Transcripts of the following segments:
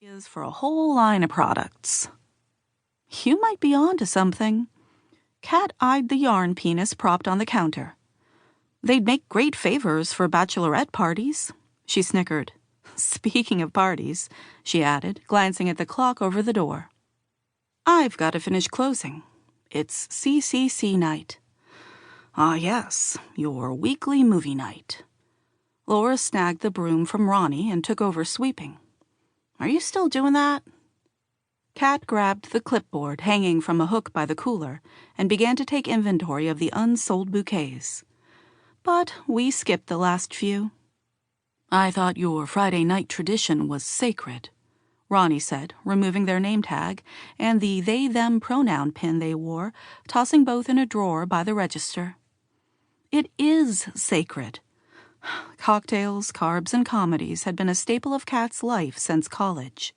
Is for a whole line of products. You might be on to something. Kat eyed the yarn penis propped on the counter. They'd make great favors for bachelorette parties, she snickered. Speaking of parties, she added, glancing at the clock over the door. I've got to finish closing. It's CCC night. Ah, yes, your weekly movie night. Laura snagged the broom from Ronnie and took over sweeping. Are you still doing that? Kat grabbed the clipboard hanging from a hook by the cooler and began to take inventory of the unsold bouquets. But we skipped the last few. I thought your Friday night tradition was sacred, Ronnie said, removing their name tag and the they-them pronoun pin they wore, tossing both in a drawer by the register. It is sacred. Cocktails, carbs, and comedies had been a staple of Kat's life since college.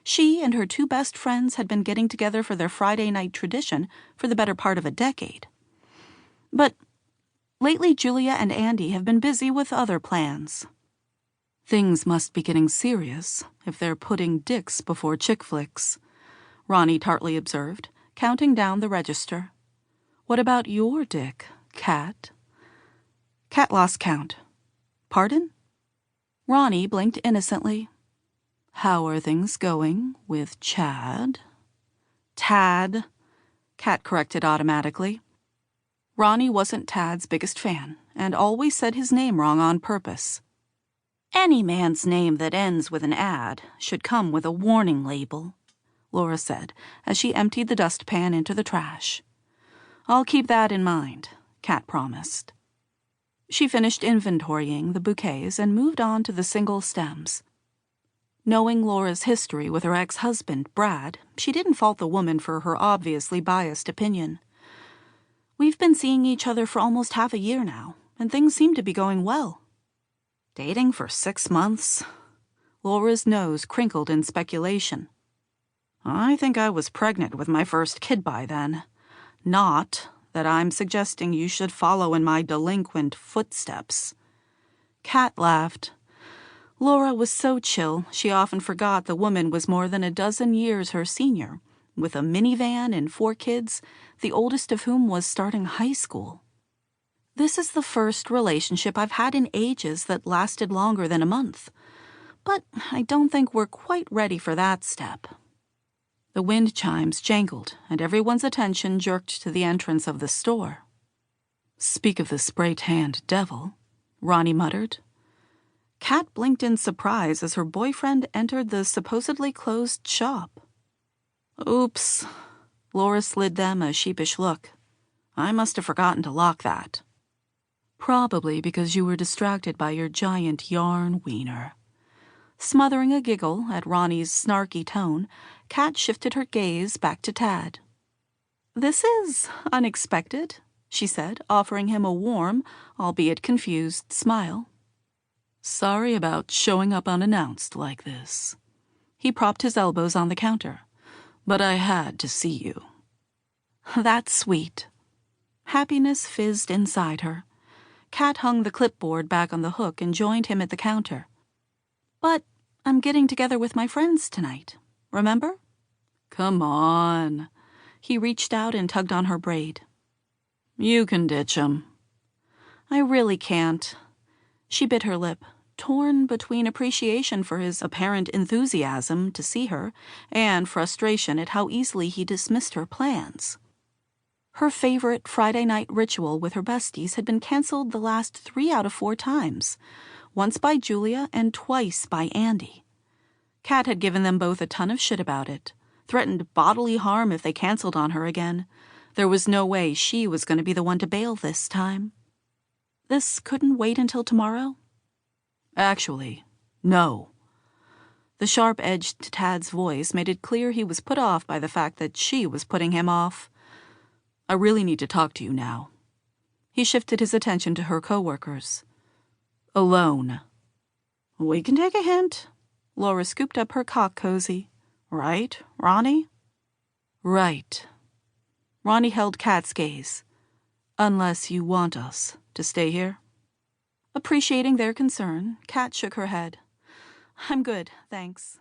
She and her two best friends had been getting together for their Friday night tradition for the better part of a decade. But lately Julia and Andy have been busy with other plans. Things must be getting serious if they're putting dicks before chick flicks, Ronnie tartly observed, counting down the register. What about your dick, Kat? Kat lost count. Pardon? Ronnie blinked innocently. How are things going with Chad? Tad, Kat corrected automatically. Ronnie wasn't Tad's biggest fan, and always said his name wrong on purpose. Any man's name that ends with an ad should come with a warning label, Laura said, as she emptied the dustpan into the trash. I'll keep that in mind, Kat promised. She finished inventorying the bouquets and moved on to the single stems. Knowing Laura's history with her ex-husband, Brad, she didn't fault the woman for her obviously biased opinion. We've been seeing each other for almost half a year now, and things seem to be going well. Dating for 6 months? Laura's nose crinkled in speculation. I think I was pregnant with my first kid by then. Not that I'm suggesting you should follow in my delinquent footsteps. Kat laughed. Laura was so chill, she often forgot the woman was more than a dozen years her senior, with a minivan and 4 kids, the oldest of whom was starting high school. This is the first relationship I've had in ages that lasted longer than a month, but I don't think we're quite ready for that step. The wind chimes jangled, and everyone's attention jerked to the entrance of the store. Speak of the spray-tanned devil, Ronnie muttered. Kat blinked in surprise as her boyfriend entered the supposedly closed shop. Oops. Laura slid them a sheepish look. I must have forgotten to lock that. Probably because you were distracted by your giant yarn wiener. Smothering a giggle at Ronnie's snarky tone, Kat shifted her gaze back to Tad. This is unexpected, she said, offering him a warm, albeit confused, smile. Sorry about showing up unannounced like this. He propped his elbows on the counter. But I had to see you. That's sweet. Happiness fizzed inside her. Kat hung the clipboard back on the hook and joined him at the counter. But I'm getting together with my friends tonight, remember? Come on. He reached out and tugged on her braid. You can ditch 'em. I really can't. She bit her lip, torn between appreciation for his apparent enthusiasm to see her and frustration at how easily he dismissed her plans. Her favorite Friday night ritual with her besties had been canceled the last 3 out of 4 times, once by Julia and twice by Andy. Kat had given them both a ton of shit about it, threatened bodily harm if they canceled on her again. There was no way she was going to be the one to bail this time. This couldn't wait until tomorrow? Actually, no. The sharp-edged Tad's voice made it clear he was put off by the fact that she was putting him off. I really need to talk to you now. He shifted his attention to her coworkers. Alone. We can take a hint. Laura scooped up her cock cozy. Right, Ronnie? Right. Ronnie held Kat's gaze. Unless you want us to stay here. Appreciating their concern, Kat shook her head. I'm good, thanks.